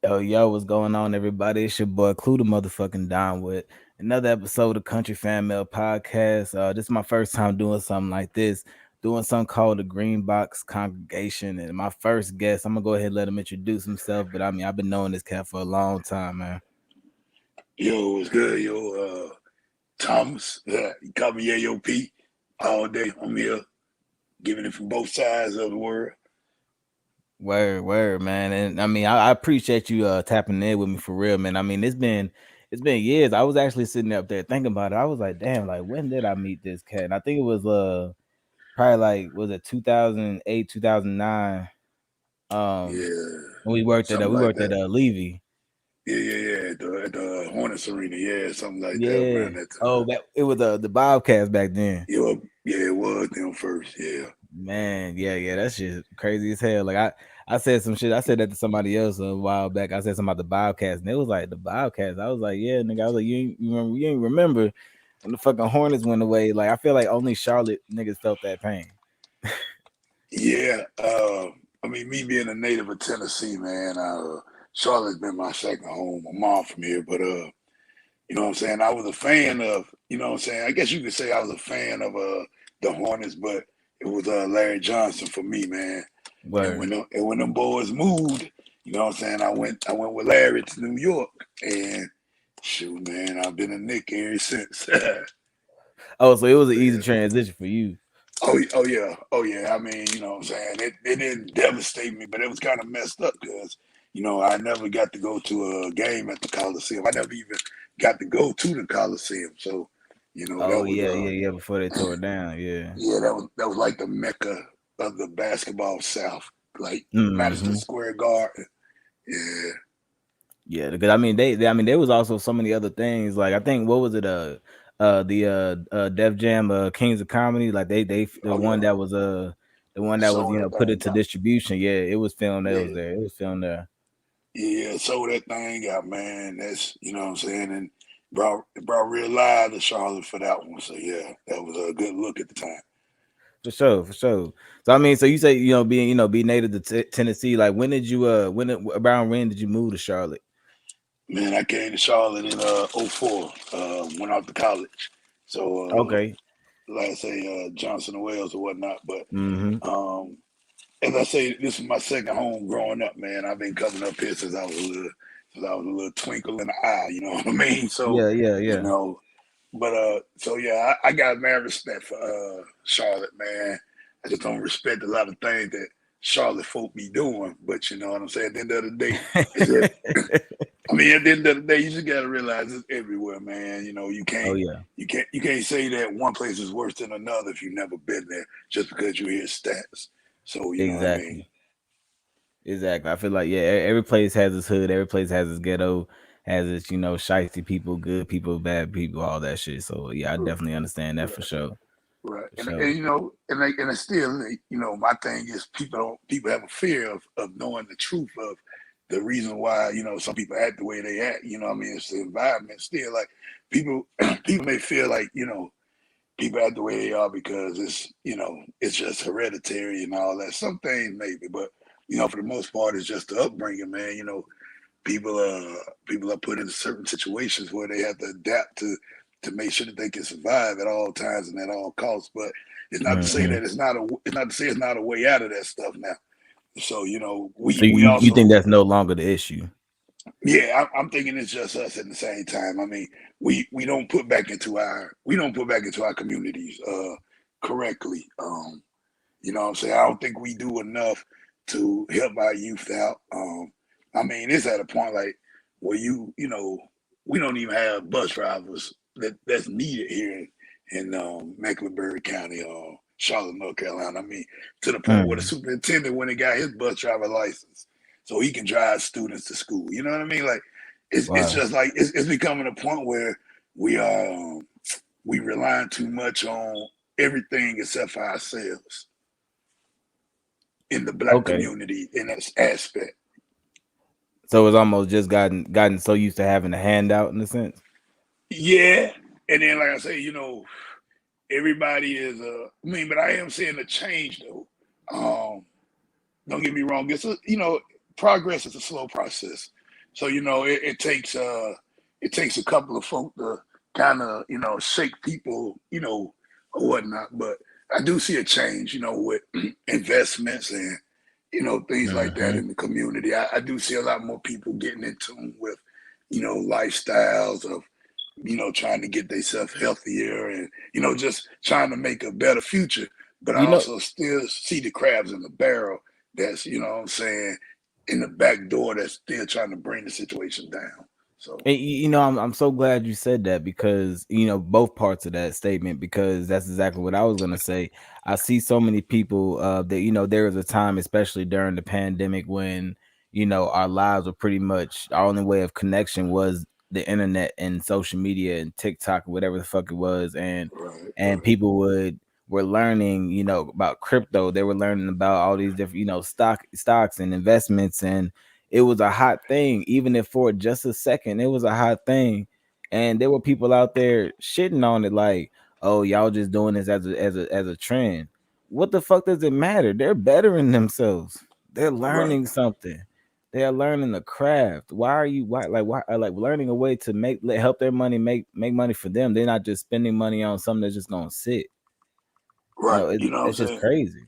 Yo, what's going on, everybody? It's your boy Klue, the motherfucking Don with another episode of Country Fan Mail Podcast. This is my first time doing something like this, doing something called the Green Box Congregation. And my first guest, I'm gonna go ahead and let him introduce himself. But I mean, I've been knowing this cat for a long time, man. Yo, what's good? Yo, Thomas. You call me AOP all day. I'm here giving it from both sides of the world. Word, man. And I mean, I appreciate you tapping in with me for real, man. I mean, it's been years. I was actually sitting up there thinking about it. I was like, damn, like when did I meet this cat? And I think it was probably like was it 2008, 2009. Um Yeah, when we worked at something we like worked at that. Levy. Yeah. At the Hornets arena. Yeah, something like that Yeah. around that Oh, time. that it was the Bobcats back then. Yeah, it was them first. Yeah. Man, yeah, that shit crazy as hell. Like I said some shit. I said that to somebody else a while back. I said something about the Bobcats, and it was like the Bobcats. I was like, yeah, nigga. I was like, you ain't remember when the fucking Hornets went away. Like I feel like only Charlotte niggas felt that pain. Yeah. I mean, me being a native of Tennessee, man, Charlotte's been my second home. My mom from here, but you know what I'm saying? I was a fan of, you know what I'm saying? I guess you could say I was a fan of the Hornets, but it was Larry Johnson for me, man. And Word. when them boys moved, you know what I'm saying? I went with Larry to New York, and shoot, man, I've been a Knick ever since. Oh, so it was an easy Yeah. transition for you. Oh yeah. I mean, you know what I'm saying? It didn't devastate me, but it was kind of messed up because, I never got to go to a game at the Coliseum. I never even got to go to the Coliseum. So, Oh that was yeah. Before they tore it down, yeah. yeah, that was like the mecca of the basketball South, like Madison Hmm. Square Garden. Yeah. Yeah, because I mean I mean there was also so many other things. Like I think what was it the Def Jam Kings of Comedy, like they Oh yeah. the one that was Sold that put thing into out. distribution. Yeah, it was filmed that was Yeah. there. It was filmed there. Yeah, sold that thing out, man. That's what I'm saying, and brought real live to Charlotte for that one. So yeah, that was a good look at the time. For sure, for sure. So I mean, so you say being be native to Tennessee. Like around when did you move to Charlotte? Man, I came to Charlotte in '04. Went off to college. So Okay. like I say, Johnson and Wales or whatnot. But Mm-hmm. um, as I say, this is my second home growing up, man. I've been coming up here since I was a little twinkle in the eye. You know what I mean? So, you Yeah. know, but so yeah, I got mad respect for Charlotte, man. I just don't respect a lot of things that Charlotte folk be doing. But you know what I'm saying? At the end of the day, is it? I mean, at the end of the day, you just gotta realize it's everywhere, man. You Oh can't, yeah. you can't say that one place is worse than another if you've never been there just because you hear stats. So you know what I mean? Exactly. Exactly. I feel like every place has its hood, every place has its ghetto, has its shiesty people, good people, bad people, all that shit. So yeah, I definitely understand that for Right, sure. right. For And sure. and it's still, my thing is people have a fear of knowing the truth of the reason why some people act the way they act. You know what I mean? It's the environment. Still, like people people may feel like people act the way they are because it's just hereditary and all that. Some things maybe, but for the most part, it's just the upbringing, man. People people are put in certain situations where they have to adapt to make sure that they can survive at all times and at all costs. But it's not to say Hmm. that it's not a way out of that stuff now. So So we you think also, that's no longer the issue? yeah, I'm thinking it's just us at the same time. I mean, we don't put back into our communities correctly. You know what I'm saying? I don't think we do enough to help our youth out. I mean, it's at a point like where we don't even have bus drivers that's needed here in Mecklenburg County, Charlotte, North Carolina. I mean, to the point where the Mm. superintendent went and got his bus driver license so he can drive students to school. You know what I mean? Like it's Wow. just like it's becoming a point where we are we relying too much on everything except for ourselves in the black Okay. community in that aspect. So it's almost just gotten so used to having a handout in a sense. Yeah, and then like I say, everybody is. I mean, but I am seeing a change though. Don't get me wrong. Progress is a slow process. So it takes a couple of folk to kind of shake people, or whatnot. But I do see a change, with investments and things like that Hmm. in the community. I do see a lot more people getting in tune with lifestyles of trying to get themselves healthier and just trying to make a better future. But I You know, also still see the crabs in the barrel that's what I'm saying, in the back door that's still trying to bring the situation down. So and I'm so glad you said that because both parts of that statement because that's exactly what I was gonna say. I see so many people that there was a time, especially during the pandemic, when our lives were pretty much our only way of connection was the internet and social media and TikTok or whatever the fuck it was, right, and right, people were learning about crypto. They were learning about all these different stocks and investments, and it was a hot thing, even if for just a second, it was a hot thing. And there were people out there shitting on it like, oh, y'all just doing this as a trend. What the fuck does it matter? They're bettering themselves. They're right, learning something. They are learning the craft. Why like learning a way to help their money make money for them. They're not just spending money on something that's just gonna sit. right. You know what I'm It's just saying? crazy.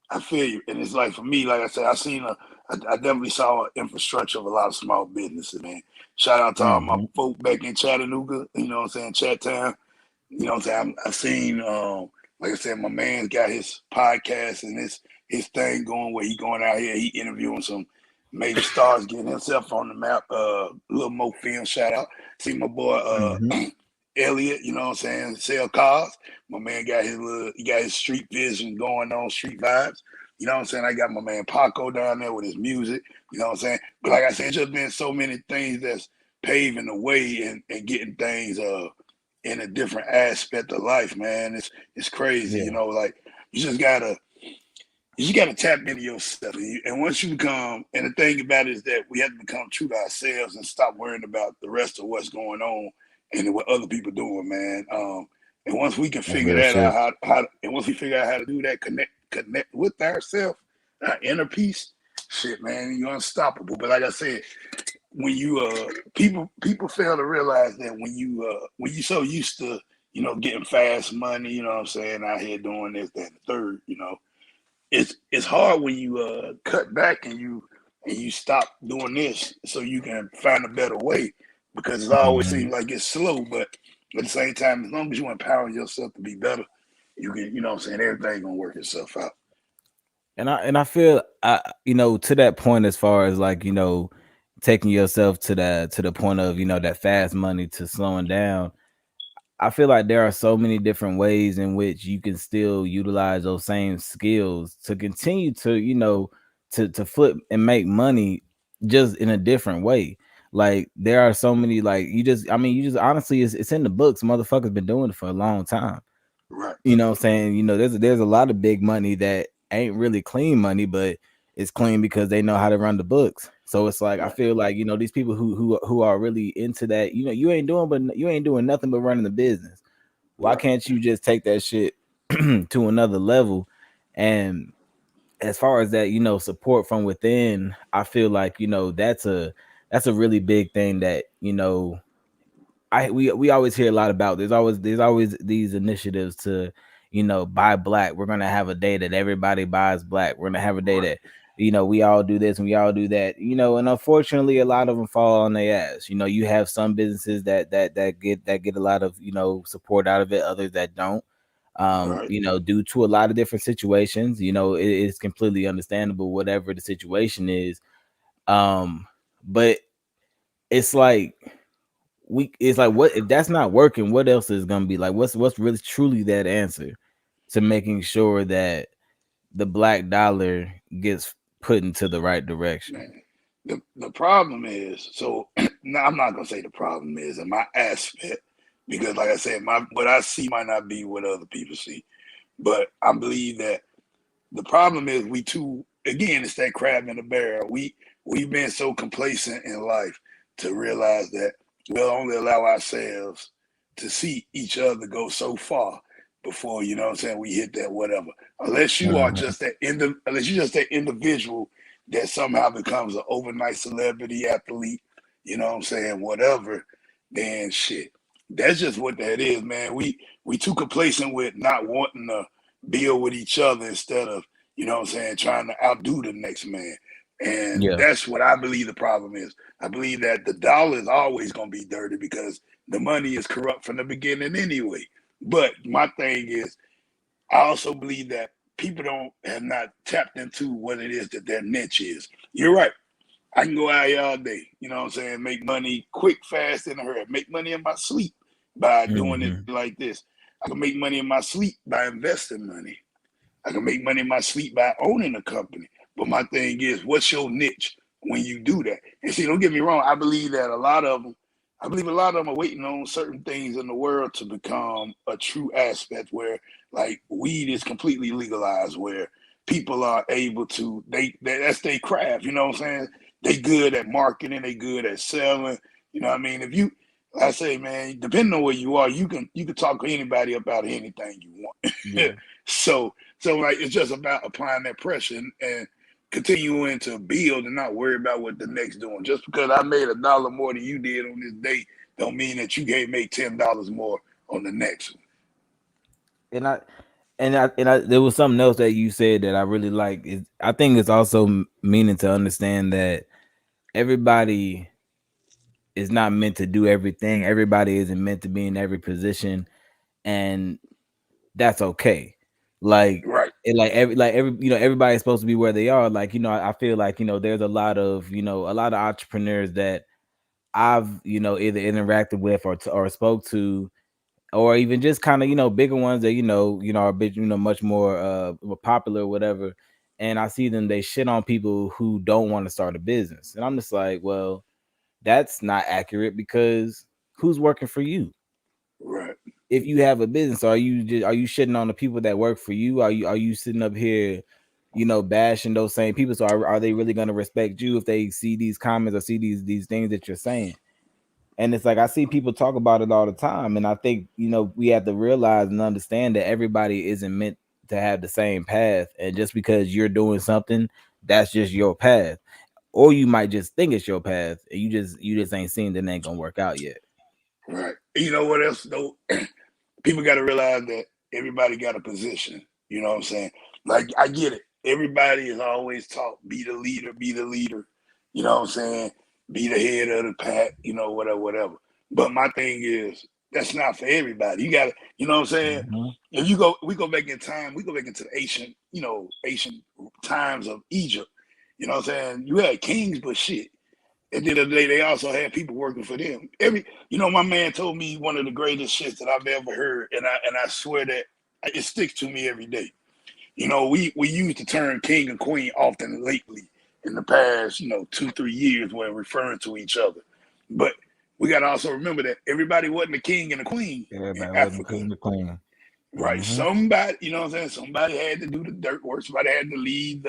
I feel you, and it's like for me, like I said, I definitely saw an infrastructure of a lot of small businesses, man. Shout out to all my Hmm. folk back in Chattanooga, what I'm saying, Chat Town. You know what I'm saying? I seen, like I said, my man's got his podcast and his thing going where he going out here, he interviewing some major stars, getting himself on the map. Little Mo Film, shout out. See my boy, Hmm. Elliot, you know what I'm saying? Sell cars. My man got he got his street vision going on, street vibes. You know what I'm saying? I got my man Paco down there with his music. You know what I'm saying? But like I said, it's just been so many things that's paving the way and getting things in a different aspect of life, man. It's crazy, Yeah. like you just gotta you just gotta tap into yourself. And once you become, and the thing about it is that we have to become true to ourselves and stop worrying about the rest of what's going on and what other people doing, man. And once we can That's figure real that shit. out, and once we figure out how to do that, connect with ourselves, our inner peace, shit, man, you're unstoppable. But like I said, when you people fail to realize that when you so used to getting fast money, you know what I'm saying, out here doing this, that, and the third, it's hard when you cut back and you stop doing this so you can find a better way, because it always Mhm. seems like it's slow, but at the same time, as long as you empower yourself to be better, you can, what I'm saying, everything gonna work itself out. And I feel to that point as far as like taking yourself to the point of that fast money to slowing down. I feel like there are so many different ways in which you can still utilize those same skills to continue to to flip and make money just in a different way. Like there are so many like you just honestly it's in the books. Motherfuckers been doing it for a long time. Right, What I'm saying? There's a lot of big money that ain't really clean money, but it's clean because they know how to run the books. So it's like I right, feel like these people who are really into that. You ain't doing nothing but running the business. Why right. can't you just take that shit to another level? And as far as that, support from within, I feel like that's a really big thing that we always hear a lot about. There's always these initiatives to buy black. We're gonna have a day that everybody buys black. We're gonna have a day Right, that we all do this and we all do that. And unfortunately a lot of them fall on their ass. You have some businesses that get a lot of support out of it, others that don't. right, Due to a lot of different situations. It's completely understandable whatever the situation is. But it's like it's like, what if that's not working? What else is gonna be like? What's really truly that answer to making sure that the black dollar gets put into the right direction? man. The problem is, so no, I'm not gonna say the problem is in my aspect, because like I said, my what I see might not be what other people see. But I believe that the problem is we too, again, it's that crab in the barrel. We've been so complacent in life to realize that we'll only allow ourselves to see each other go so far before, what I'm saying, we hit that whatever. Unless you are Mhm. just unless you're just that individual that somehow becomes an overnight celebrity athlete, you know what I'm saying, whatever, then shit. That's just what that is, man. We too complacent with not wanting to build with each other instead of, you know what I'm saying, trying to outdo the next man. And Yeah. that's what I believe the problem is. I believe that the dollar is always gonna be dirty because the money is corrupt from the beginning anyway. But my thing is, I also believe that people don't have not tapped into what it is that their niche is. You're right. I can go out here all day, you know what I'm saying, make money quick, fast, in a hurry. Make money in my sleep by doing it Mm-hmm. like this. I can make money in my sleep by investing money. I can make money in my sleep by owning a company. But my thing is, what's your niche when you do that? And see, don't get me wrong. I believe that a lot of them, I believe a lot of them are waiting on certain things in the world to become a true aspect where, like, weed is completely legalized, where people are able to, that's their craft, you know what I'm saying? They good at marketing, they good at selling. You know what I mean? If you, like I say, man, depending on where you can talk to anybody about anything you want. Yeah. So like it's just about applying that pressure and continuing to build and not worry about what the next doing. Just because I made $1 more than you did on this day, don't mean that you can't make $10 more on the next one. And I there was something else that you said that I really like. Is I think it's also meaning to understand that everybody is not meant to do everything. Everybody isn't meant to be in every position, and that's okay. Like Right, every everybody's supposed to be where they are. Like I feel like there's a lot of a lot of entrepreneurs that I've either interacted with or spoke to, or even just kind of bigger ones that are a bit much more popular or whatever. And I see them, they shit on people who don't want to start a business, and I'm just like, well, that's not accurate, because who's working for you? right, If you have a business, are you shitting on the people that work for you? Are you sitting up here bashing those same people? So are they really going to respect you if they see these comments or see these things that you're saying? And it's like, I see people talk about it all the time, and I think we have to realize and understand that everybody isn't meant to have the same path. And just because you're doing something, that's just your path. Or you might just think it's your path, and you just ain't seen that it ain't gonna work out yet. right. You know what else though? People got to realize that everybody got a position. You know what I'm saying? Like I get it. Everybody is always taught be the leader, be the leader. You know what I'm saying? Be the head of the pack. You know whatever, whatever. But my thing is that's not for everybody. You got to, you know what I'm saying? Mm-hmm. If we go back in time. We go back into the ancient times of Egypt. You know what I'm saying? You had kings, but shit. At the end of the day, they also had people working for them. My man told me one of the greatest shits that I've ever heard, and I swear that it sticks to me every day. We use the term king and queen often lately in the past, 2-3 years when referring to each other. But we got to also remember that everybody wasn't a king and a queen in Everybody wasn't Africa. clean to clean. Right. Mm-hmm. Somebody, you know what I'm saying? Somebody had to do the dirt work. Somebody had to lead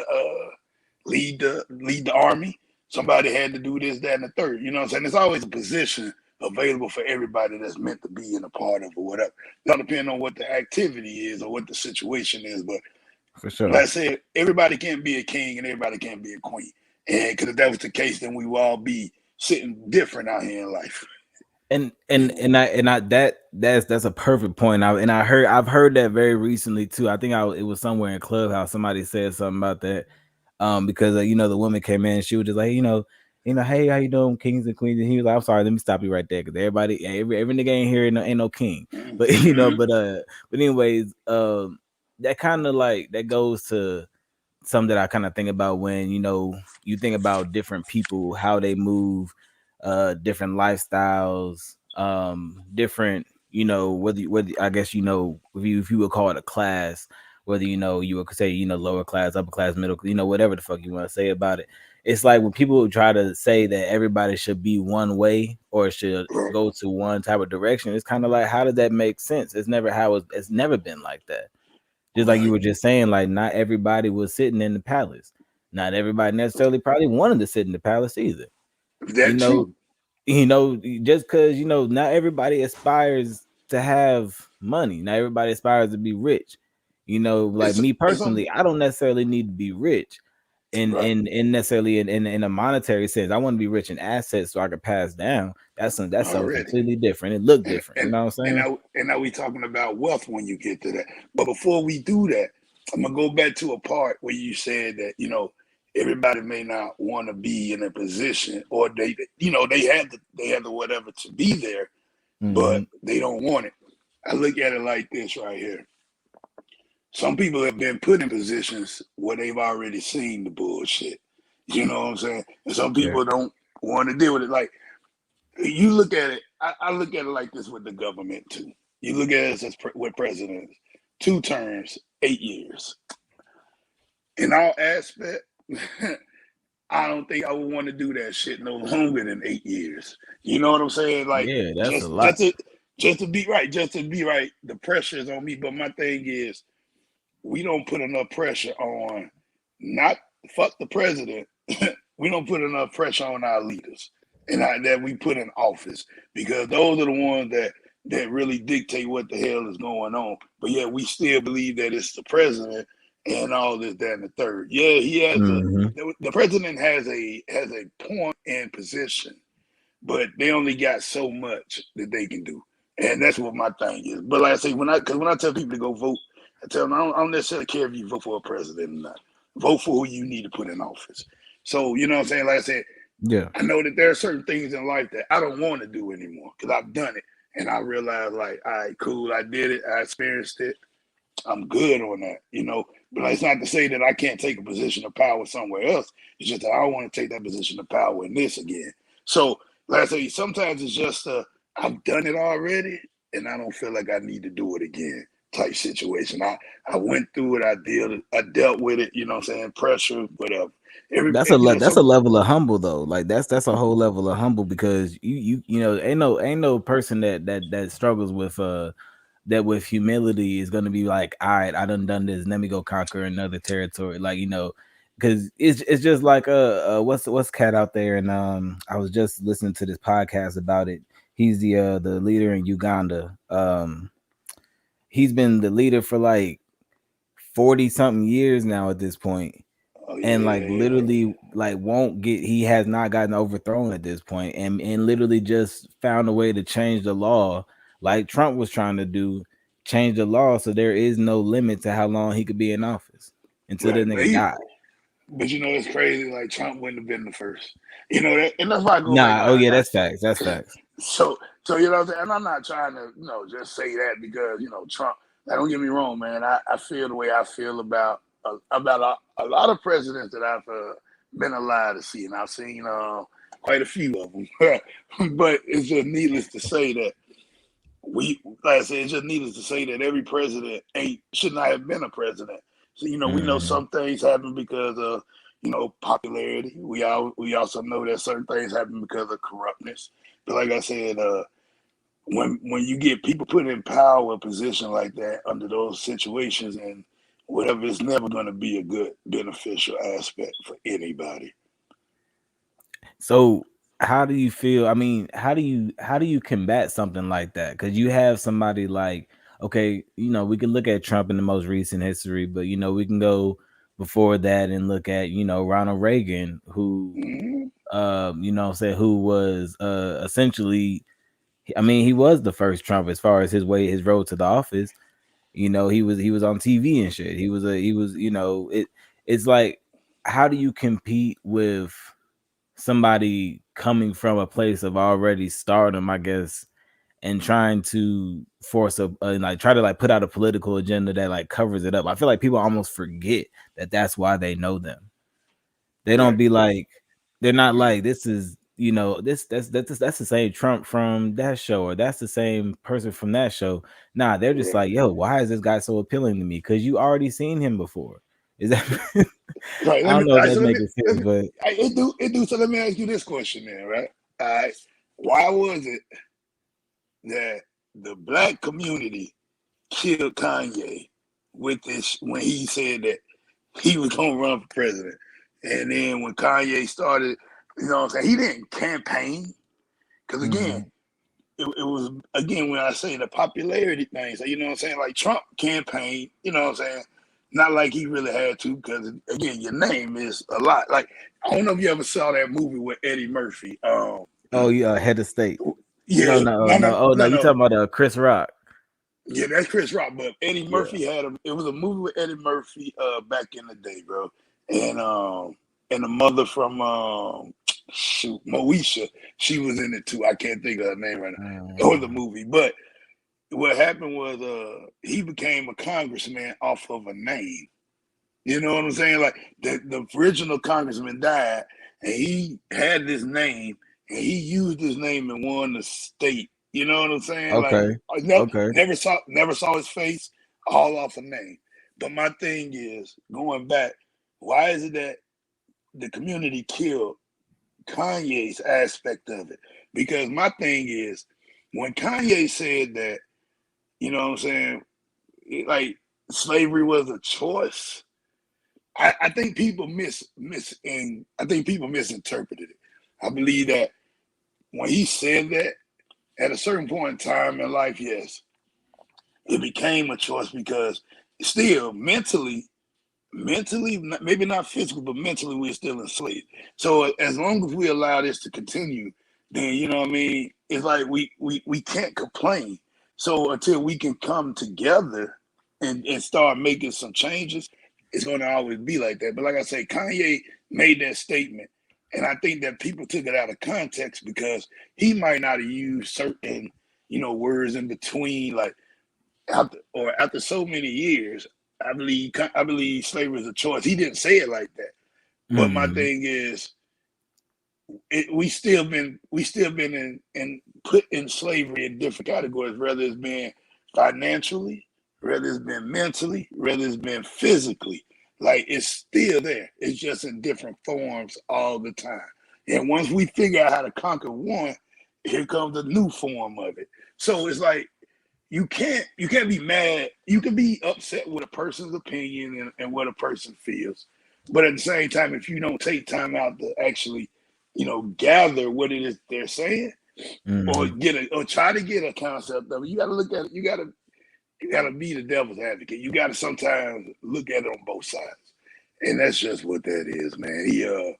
the army. Somebody had to do this, that, and the third. You know what I'm saying? There's always a position available for everybody that's meant to be in a part of or whatever. Not depending on what the activity is or what the situation is. But For like I sure. said, everybody can't be a king and everybody can't be a queen. And because if that was the case, then we would all be sitting different out here in life. And You and know? and I and I that's a perfect point. I've heard that very recently too. I think it was somewhere in Clubhouse. Somebody said something about that. Because the woman came in, she was just like, hey, how you doing, kings and queens? And he was like, I'm sorry, let me stop you right there, because every nigga ain't here ain't no king. But Mm-hmm. but anyways, that kind of like that goes to something that I kind of think about when you think about different people, how they move, different lifestyles, different, whether I guess if you would call it a class, whether you would say lower class, upper class, middle, whatever the fuck you want to say about it. It's like when people try to say that everybody should be one way or should Right, go to one type of direction, it's kind of like, how does that make sense? It's never been like that. Just like you right. were just saying, like, not everybody was sitting in the palace. Not everybody necessarily probably wanted to sit in the palace either. You That know, too. just because not everybody aspires to have money. Not everybody aspires to be rich. Like It's me it's a personally, I don't necessarily need to be rich. Right. in necessarily in a monetary sense. I want to be rich in assets so I can pass down. That's something Already. completely different. It looked And different. You and know what I'm and saying? now we talking about wealth when you get to that. But before we do that, I'm gonna go back to a part where you said that everybody may not want to be in a position, or they have the whatever to be there, but Mm-hmm. they don't want it. I look at it like this right here. Some people have been put in positions where they've already seen the bullshit. You know what I'm saying? And some Yeah. people don't want to deal with it. Like, you look at it, I look at it like this with the government too. You look at it as with presidents, 2 terms, 8 years. In all aspect, I don't think I would want to do that shit no longer than 8 years. You know what I'm saying? Like, Yeah, that's a just lot. to be right, the pressure is on me. But my thing is, we don't put enough pressure on, not fuck the president. We don't put enough pressure on our leaders that we put in office, because those are the ones that really dictate what the hell is going on. But yeah, we still believe that it's the president and all this, that, and the third. Yeah, he has Mm-hmm. the president has a point and position, but they only got so much that they can do, and that's what my thing is. But like I say, when I tell people to go vote, I tell them I don't necessarily care if you vote for a president or not. Vote for who you need to put in office. So you know what I'm saying. Like I said, Yeah. I know that there are certain things in life that I don't want to do anymore because I've done it, and I realized, like, all right, cool, I did it, I experienced it, I'm good on that. But it's not to say that I can't take a position of power somewhere else. It's just that I don't want to take that position of power in this again. So, like I say, sometimes it's just I've done it already, and I don't feel like I need to do it again type situation. I went through it. I dealt with it. You know what I'm saying? Pressure, whatever. That's a level of humble though. Like that's a whole level of humble, because ain't no person that struggles with that with humility is gonna be like, all right, I done this. Let me go conquer another territory. Like, because it's just like what's cat out there, and I was just listening to this podcast about it. He's the leader in Uganda. He's been the leader for like 40 something years now at this point, Oh and like yeah, literally like won't get he has not gotten overthrown at this point, and literally just found a way to change the law, like Trump was trying to do, change the law so there is no limit to how long he could be in office until the right. nigga die. But it's crazy. Like, Trump wouldn't have been the first. And that's why I go back. Nah, oh Like, yeah, that's facts. That's facts. so you know what I'm saying? And I'm not trying to just say that because Trump. Like, don't get me wrong, man. I feel the way I feel about a lot of presidents that I've been alive to see, and I've seen quite a few of them. But it's just needless to say that like I said, it's just needless to say that every president ain't should not have been a president. So we know Mhm. some things happen because of popularity. We also know that certain things happen because of corruptness. But like I said, when you get people put in power position like that under those situations and whatever, it's never going to be a good beneficial aspect for anybody. So how do you feel? I mean, how do you combat something like that? Because you have somebody like, okay, we can look at Trump in the most recent history, but we can go before that and look at Ronald Reagan, who Mm-hmm. say who was essentially, I mean, he was the first Trump as far as his road to the office. He was on TV and shit. He was it's like, how do you compete with somebody coming from a place of already stardom, I guess, and trying to force like try to like put out a political agenda that like covers it up? I feel like people almost forget that that's why they know them. They don't Right. be like, they're not like, this is that's the same Trump from that show, or that's the same person from that show. Nah, they're just Right. like, yo, why is this guy so appealing to me? Because you already seen him before. Is that Right. I Let don't me. know All if right, that's so making sense, but it do. So let me ask you this question then, right? All right. Why was it that the black community killed Kanye with this when he said that he was gonna run for president? And then when Kanye started, what I'm saying, he didn't campaign. Because again, mhm. it was again when I say the popularity thing. So what I'm saying, like Trump campaigned, what I'm saying, not like he really had to, because again, your name is a lot. Like, I don't know if you ever saw that movie with Eddie Murphy. Oh, yeah, head of state. No, Yeah, no, no, no, no. Oh no, no, you no. talking about Chris Rock? Yeah, that's Chris Rock. But Eddie Yeah. Murphy had a. It was a movie with Eddie Murphy back in the day, bro. And the mother from shoot, Moesha, she was in it too. I can't think of her name right now. Or the Um, movie, but what happened was he became a congressman off of a name. You know what I'm saying? Like the original congressman died, and he had this name, and he used his name and won the state. You know what I'm saying? Like okay, I okay. never saw his face, all off a name. But my thing is going back. Why is it that the community killed Kanye's aspect of it? Because my thing is when Kanye said that, you know what I'm saying, like slavery was a choice. I think people and I think people misinterpreted it. I believe that when he said that, at a certain point in time in life, yes, it became a choice because still mentally, maybe not physically, but mentally, we're still enslaved. So as long as we allow this to continue, then you know what I mean. It's like we can't complain. So until we can come together and start making some changes, it's going to always be like that. But like I say, Kanye made that statement, and I think that people took it out of context because he might not have used certain words in between, like after so many years. I believe slavery is a choice. He didn't say it like that, but my Mm, thing is, we still been in put in slavery in different categories, whether it's been financially, whether it's been mentally, whether it's been physically. Like it's still there. It's just in different forms all the time. And once we figure out how to conquer one, here comes a new form of it. So it's like you can't be mad. You can be upset with a person's opinion and what a person feels, but at the same time, if you don't take time out to actually, gather what it is they're saying, or mm. or try to get a concept of it, you got to look at it. You got to be the devil's advocate. You got to sometimes look at it on both sides, and that's just what that is, man.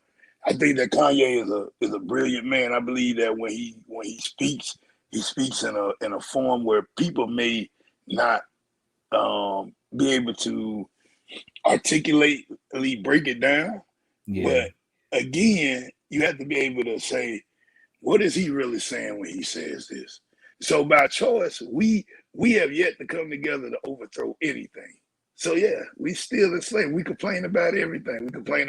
I think that Kanye is a brilliant man. I believe that when he speaks, he speaks in a form where people may not be able to articulately break it down. Yeah. But again, you have to be able to say, what is he really saying when he says this? So by choice, we have yet to come together to overthrow anything. So yeah, we still enslaved. We complain about everything. We complain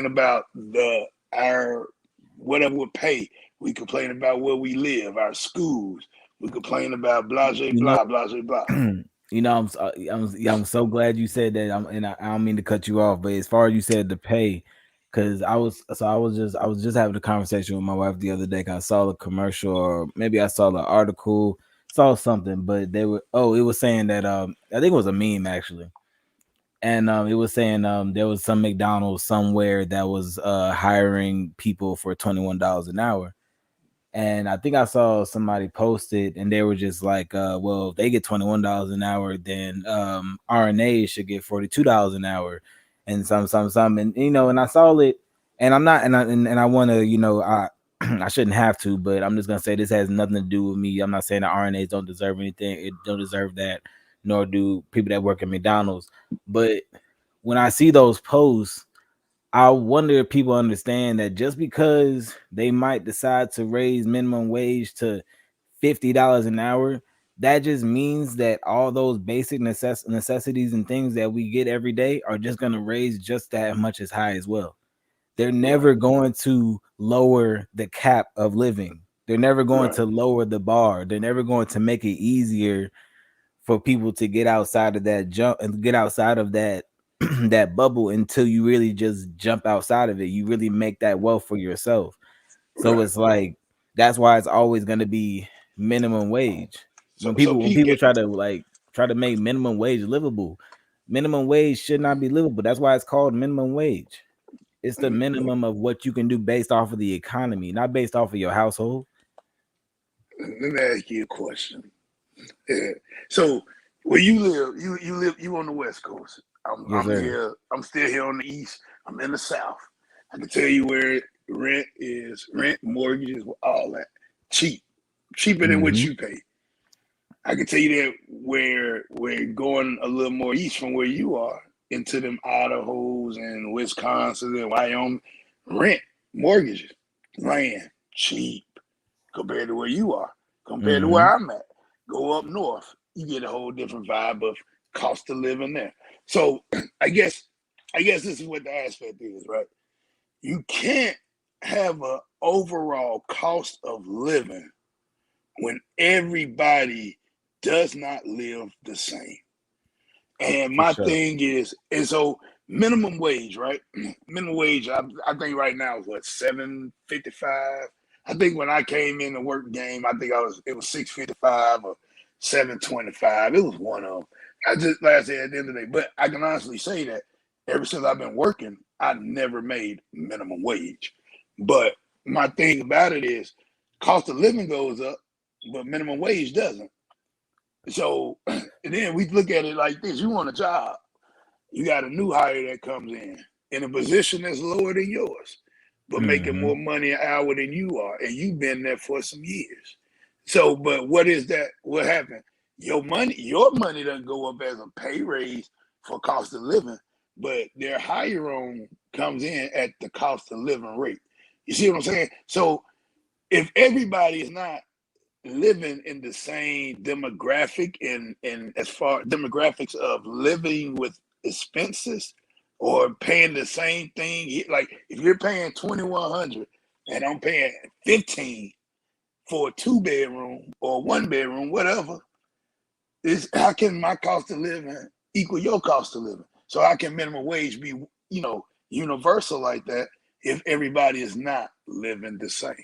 about the our whatever we pay. We complain about where we live, our schools. We complain about blah You know, blah blah blah. I'm so glad you said that. I don't mean to cut you off, but as far as you said the pay, because I was just having a conversation with my wife the other day. 'Cause I saw a commercial, or maybe I saw the article, saw something, but it was saying that I think it was a meme actually, and it was saying there was some McDonald's somewhere that was hiring people for $21 an hour. And I think I saw somebody posted, and they were just like, well, if they get $21 an hour, then RNA should get $42 an hour, and some, and and I saw it, and I'm not, and I want to, I shouldn't have to, but I'm just gonna say this has nothing to do with me. I'm not saying that RNAs don't deserve anything; it don't deserve that, nor do people that work at McDonald's. But when I see those posts, I wonder if people understand that just because they might decide to raise minimum wage to $50 an hour, that just means that all those basic necessities and things that we get every day are just going to raise just that much as high as well. They're Right, never going to lower the cap of living. They're never going right, to lower the bar. They're never going to make it easier for people to get outside of that jump and get outside of that that bubble until you really just jump outside of it. You really make that wealth for yourself. So right. it's like that's why it's always going to be minimum wage. So so When Pete people get try to make minimum wage livable, minimum wage should not be livable. That's why it's called minimum wage. It's the minimum of what you can do based off of the economy, not based off of your household. let me ask you a question. Yeah. So Where you live, you on the West Coast. Yes, I'm sir. here. I'm still here on the East. I'm in the South. I can tell you where rent, mortgages, all that cheap, cheaper than what Mm-hmm. you pay. I can tell you that where we're going a little more east from where you are into them Idaho's and Wisconsin and Wyoming, rent, mortgages, land cheap compared to where you are, compared to Mm-hmm. where I'm at. Go up north, you get a whole different vibe of cost of living there. So I guess I guess this is what the aspect is, right? You can't have an overall cost of living when everybody does not live the same. And For my sure. thing is, and so minimum wage, right? Minimum wage, I think right now is what, 7.55. I think when I came in the work game, I think it was 6.55 or 7.25. It was one of them. I just like I said at the end of the day, but I can honestly say that ever since I've been working, I never made minimum wage. But my thing about it is, cost of living goes up, but minimum wage doesn't. So and then we look at it like this: you want a job, you got a new hire that comes in a position that's lower than yours, but making Mm-hmm. more money an hour than you are, and you've been there for some years. So, but what is that? What happened? Your money doesn't go up as a pay raise for cost of living, but their hire on comes in at the cost of living rate. You see what I'm saying? So if everybody is not living in the same demographic and as far demographics of living with expenses or paying the same thing, like if you're paying 2,100 and I'm paying 15 for a 2 bedroom or 1 bedroom, whatever, is how can my cost of living equal your cost of living? So how can minimum wage be, universal like that if everybody is not living the same?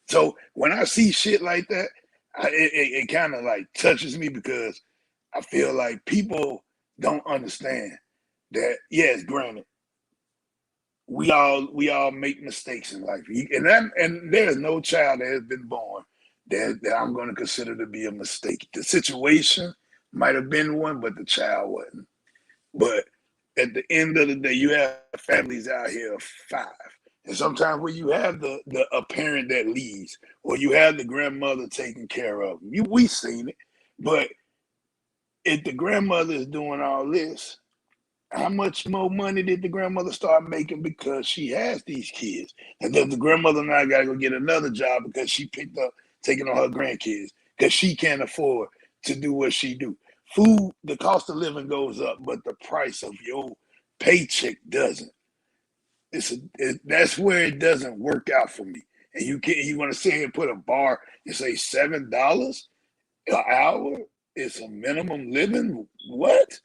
So when I see shit like that, it kind of like touches me because I feel like people don't understand that. Yes, granted, we all make mistakes in life, and there's no child that has been born that I'm going to consider to be a mistake. The situation might have been one, but the child wasn't. But at the end of the day, you have families out here of five. And sometimes when you have the a parent that leaves, or you have the grandmother taking care of them, we seen it. But if the grandmother is doing all this, how much more money did the grandmother start making because she has these kids? And then the grandmother now got to go get another job because she picked up taking on her grandkids because she can't afford to do what she do. Food, the cost of living goes up, but the price of your paycheck doesn't. That's where it doesn't work out for me. And you want to sit here and put a bar and say $7 an hour is a minimum living? What?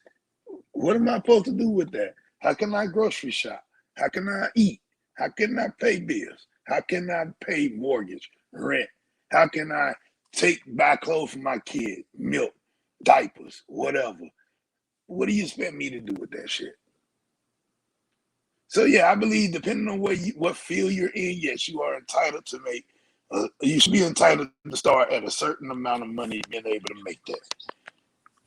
What am I supposed to do with that? How can I grocery shop? How can I eat? How can I pay bills? How can I pay mortgage, rent? How can I buy clothes for my kid, milk, diapers, whatever? What do you expect me to do with that shit? So yeah, I believe depending on what field you're in, yes, you are entitled to make. You should be entitled to start at a certain amount of money being able to make that.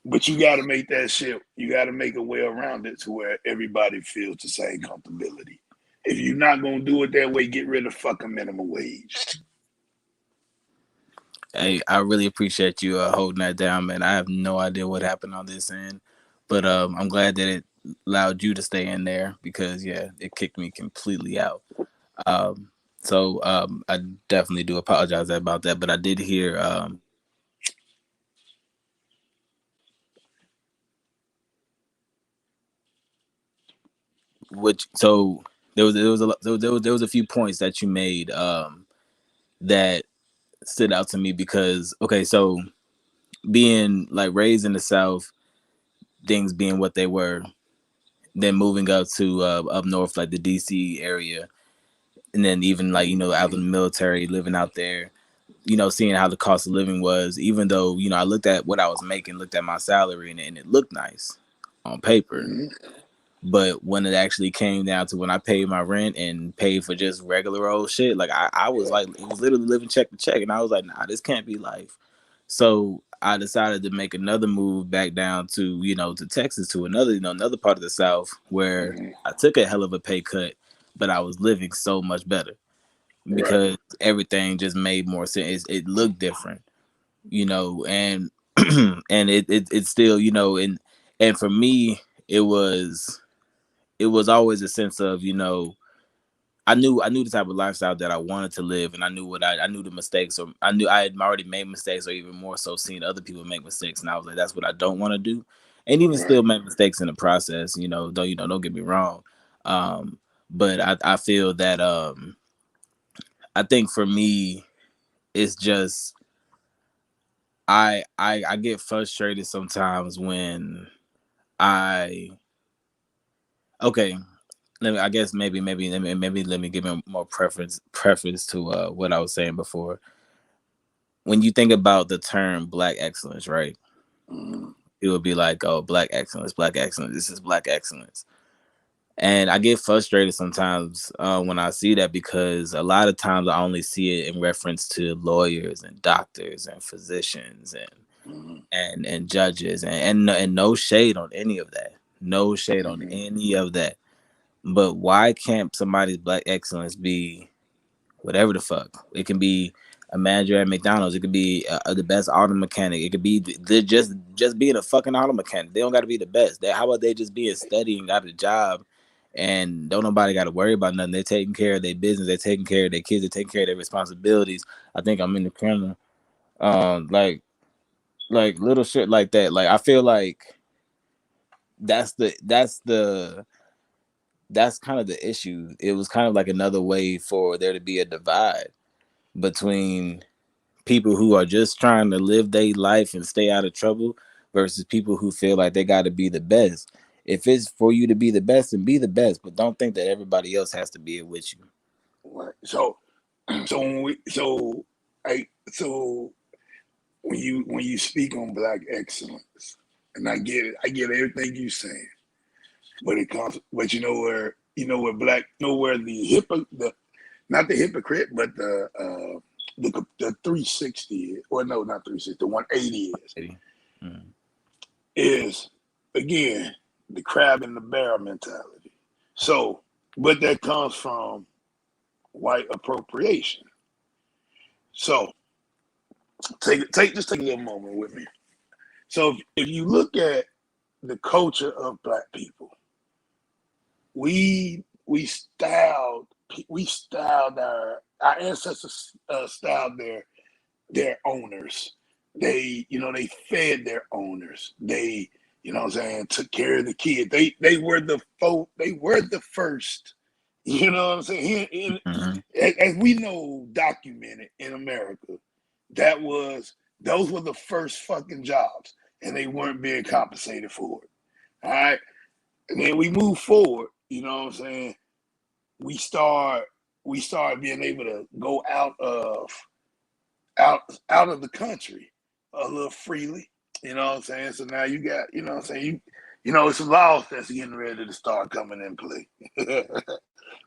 But you got to make that shit. You got to make a way around it to where everybody feels the same comfortability. If you're not gonna do it that way, get rid of fucking minimum wage. Hey, I really appreciate you holding that down, man. I have no idea what happened on this end, but I'm glad that it allowed you to stay in there because yeah, it kicked me completely out. Um, I definitely do apologize about that, but I did hear which so there was a few points that you made that stood out to me because okay, so being like raised in the South, things being what they were, then moving up to up north like the DC area, and then even like out in the military, living out there, seeing how the cost of living was. Even though I looked at what I was making, looked at my salary, and it looked nice on paper. Mm-hmm. But when it actually came down to when I paid my rent and paid for just regular old shit, like I was Yeah. like, it was literally living check to check. And I was like, nah, this can't be life. So I decided to make another move back down to, to Texas, to another, another part of the South where Mm-hmm. I took a hell of a pay cut, but I was living so much better Right. because everything just made more sense. It looked different, and and it's still, and for me, it was it was always a sense of, I knew the type of lifestyle that I wanted to live, and I knew I knew the mistakes, or I knew I had already made mistakes, or even more so, seeing other people make mistakes, and I was like, that's what I don't want to do, and even Right. still make mistakes in the process. Though don't get me wrong, but I feel that I think for me, it's just I get frustrated sometimes when I okay. I guess maybe let me give a more preference to what I was saying before. When you think about the term black excellence, right? Mm-hmm. It would be like, oh, black excellence, black excellence. This is black excellence. And I get frustrated sometimes when I see that, because a lot of times I only see it in reference to lawyers and doctors and physicians Mm-hmm. and judges, and no shade on any of that. No shade on Mm-hmm. any of that. But why can't somebody's black excellence be whatever the fuck? It can be a manager at McDonald's. It could be the best auto mechanic. It could be just being a fucking auto mechanic. They don't got to be the best. How about they just being steady and got a job, and don't nobody got to worry about nothing. They're taking care of their business. They're taking care of their kids. They're taking care of their responsibilities. I think I'm in the corner. Like little shit like that. Like I feel like that's the that's the that's kind of the issue. It was kind of like another way for there to be a divide between people who are just trying to live their life and stay out of trouble versus people who feel like they got to be the best. If it's for you to be the best, and be the best, but don't think that everybody else has to be it with you. Right. So, so when we, so, I, so when you speak on black excellence, and I get everything you saying, but it comes, but you know where black, where the not the hypocrite, but the 360 is, or no, not 360, the 180 Mm. is again the crab and the barrel mentality. So, but that comes from white appropriation. So take a little moment with me. So if you look at the culture of black people, we styled our ancestors styled their owners. They fed their owners. They, what I'm saying, took care of the kids. They were the first. You know what I'm saying? Mm-hmm. As we know, documented in America, that was those were the first fucking jobs, and they weren't being compensated for it. All right, and then we move forward. You know what I'm saying? We start we start being able to go out out of the country a little freely. You know what I'm saying? So now you got, what I'm saying, it's laws that's getting ready to start coming in play.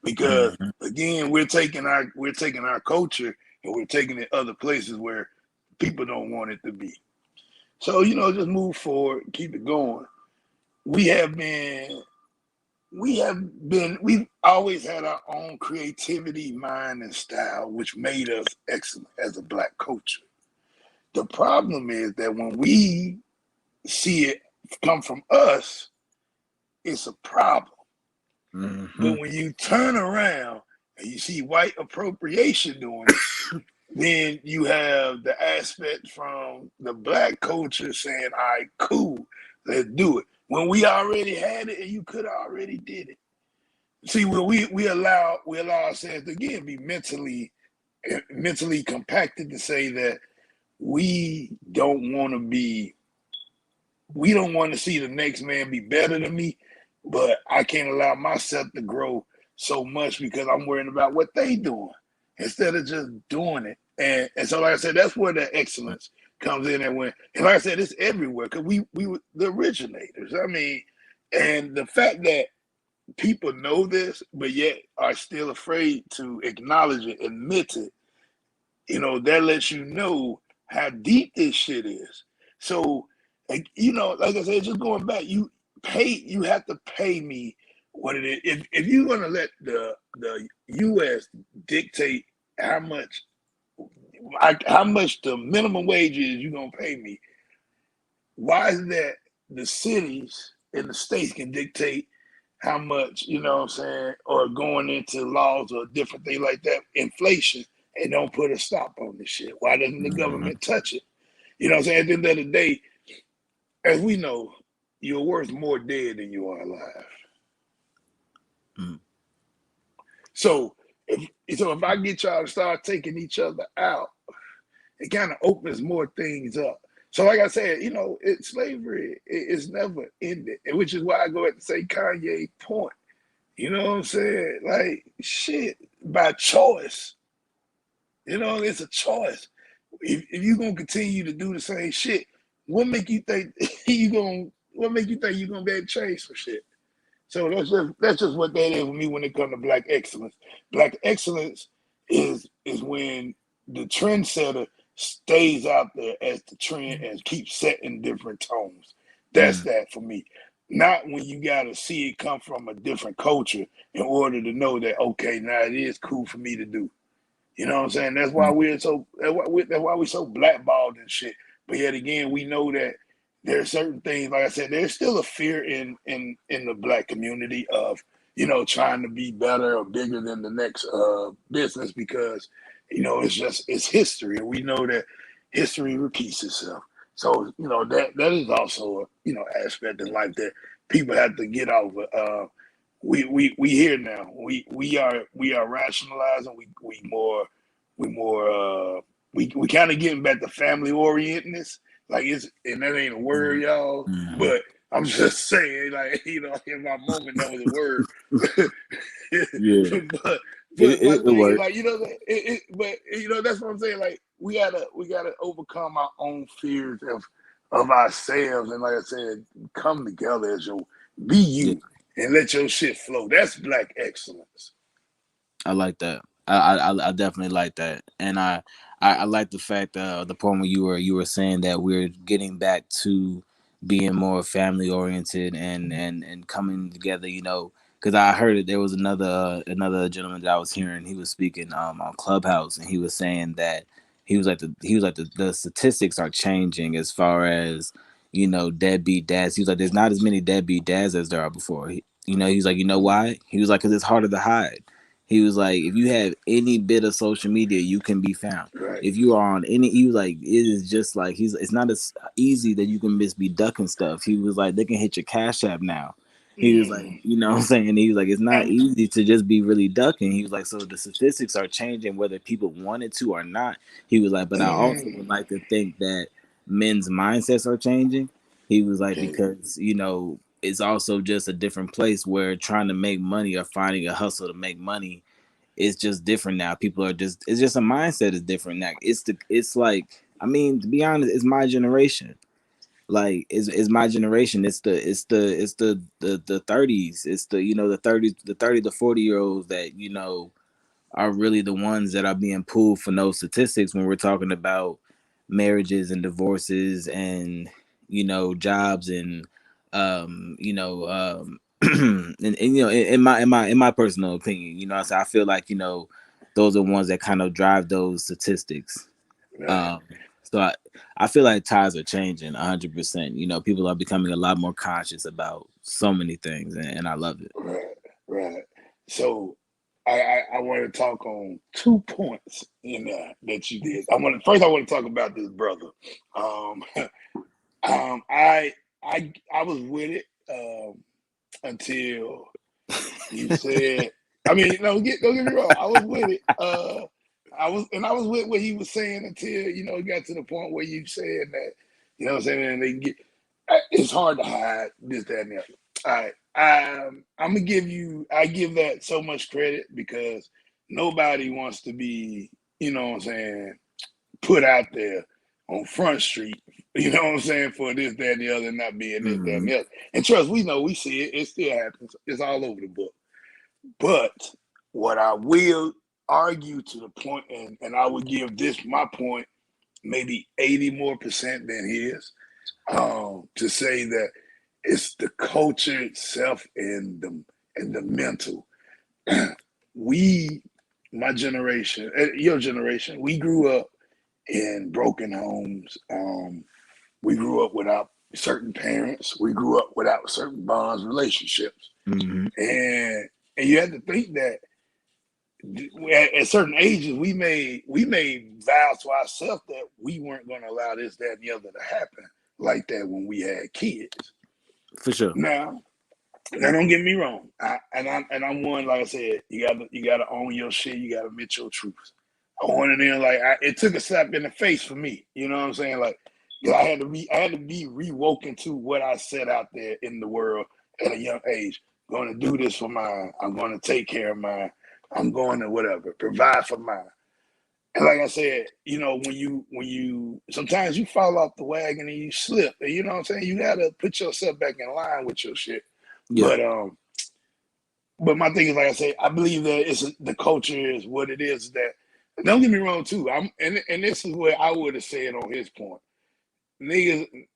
Because Mm-hmm. again, we're taking our culture and we're taking it other places where people don't want it to be. So, just move forward, keep it going. We have been we've always had our own creativity, mind, and style, which made us excellent as a black culture. The problem is that when we see it come from us, it's a problem. Mm-hmm. But when you turn around and you see white appropriation doing it, then you have the aspect from the black culture saying, all right, cool, let's do it. When we already had it and you could have already did it. See, when we allow ourselves to again be mentally compacted to say that we don't want to be we don't want to see the next man be better than me, but I can't allow myself to grow so much because I'm worrying about what they doing instead of just doing it. And so, like I said, that's where the excellence comes in. And like I said, it's everywhere because we were the originators. I mean, and the fact that people know this, but yet are still afraid to acknowledge it, admit it, that lets you know how deep this shit is. So, like, like I said, just going back, you have to pay me what it is. If you're gonna let the U.S. dictate how much the minimum wage is, you're gonna pay me. Why is that the cities and the states can dictate how much, or going into laws or different things like that, inflation, and don't put a stop on this shit? Why doesn't the government touch it? You know what I'm saying? At the end of the day, as we know, you're worth more dead than you are alive. Mm. So if I get y'all to start taking each other out, it kind of opens more things up. So like I said, slavery is never ended, which is why I go ahead and say Kanye's point. You know what I'm saying? Like, shit, by choice. It's a choice. If you're gonna continue to do the same shit, what make you think you're gonna be able to change some shit? So that's just what that is with me when it comes to black excellence. Black excellence is when the trendsetter stays out there as the trend and keeps setting different tones. That's that for me. Not when you gotta see it come from a different culture in order to know that, okay, now it is cool for me to do. You know what I'm saying? That's why we're so blackballed and shit. But yet again, we know that there are certain things, like I said, there's still a fear in the black community of, trying to be better or bigger than the next business, because, it's history, and we know that history repeats itself. So, that is also a, aspect in life that people have to get over. We here now. We are rationalizing. We kind of getting back to family orientedness. Like, and that ain't a word, y'all. But I'm just saying, like, in my moment that was a word. Yeah. but my It thing is, worked. like, but that's what I'm saying. Like, we gotta overcome our own fears of ourselves, and like I said, come together as be you. And let your shit flow. That's black excellence. I like that. I definitely like that, and I like the fact the point where you were saying that we're getting back to being more family oriented and coming together. Because I heard that there was another gentleman that I was hearing. He was speaking on Clubhouse, and he was saying that the statistics are changing as far as deadbeat dads. He was like, there's not as many deadbeat dads as there are before. He's like, why? He was like, because it's harder to hide. He was like, if you have any bit of social media, you can be found. Right. If you are on any, he was like, it is just like it's not as easy that you can just be ducking stuff. He was like, they can hit your Cash App now. He was like, you know what I'm saying? He was like, it's not easy to just be really ducking. He was like, so the statistics are changing whether people wanted to or not. He was like, but I also would like to think that men's mindsets are changing. He was like, because, it's also just a different place where trying to make money or finding a hustle to make money is just different now. People are it's just a mindset is different now. It's like, I mean, to be honest, it's my generation. Like, it's my generation. It's the 30s. It's the 30 to 40-year-olds that are really the ones that are being pulled for no statistics when we're talking about marriages and divorces and jobs and and in my personal opinion, I feel like those are ones that kind of drive those statistics. Right. So I feel like times are changing 100%. People are becoming a lot more conscious about so many things, and I love it. Right. So I want to talk on 2 points in that you did. I want to talk about this brother. I was with it until you said. I mean, no, don't get me wrong. I was with it. I was with what he was saying until it got to the point where you said that, what I'm saying, and they get. It's hard to hide this, that, and the other. All right. I'm gonna I give that so much credit because nobody wants to be, what I'm saying, put out there on Front Street, what I'm saying, for this, that, and the other, not being this, that, and the other. And trust, we see it. It still happens. It's all over the book. But what I will argue to the point, and I would give this my point, maybe 80% more than his, to say that it's the culture itself and the mental. My generation, your generation, we grew up in broken homes. We grew up without certain parents. We grew up without certain bonds, relationships, Mm-hmm. and you have to think that at certain ages we made vows to ourselves that we weren't going to allow this, that, and the other to happen like that when we had kids. For sure. Now don't get me wrong. I'm one, like I said, you gotta own your shit. You gotta admit your truths. I wanted in like it took a slap in the face for me. You know what I'm saying? Like I had to be rewoken to what I set out there in the world at a young age. I'm going to do this for mine. I'm going to take care of mine. I'm going to whatever, provide for mine. And like I said, when you sometimes you fall off the wagon and you slip. And you know what I'm saying? You gotta put yourself back in line with your shit. Yeah. But my thing is, like I say, I believe that the culture is what it is. That don't get me wrong too. And this is what I would have said on his point. Niggas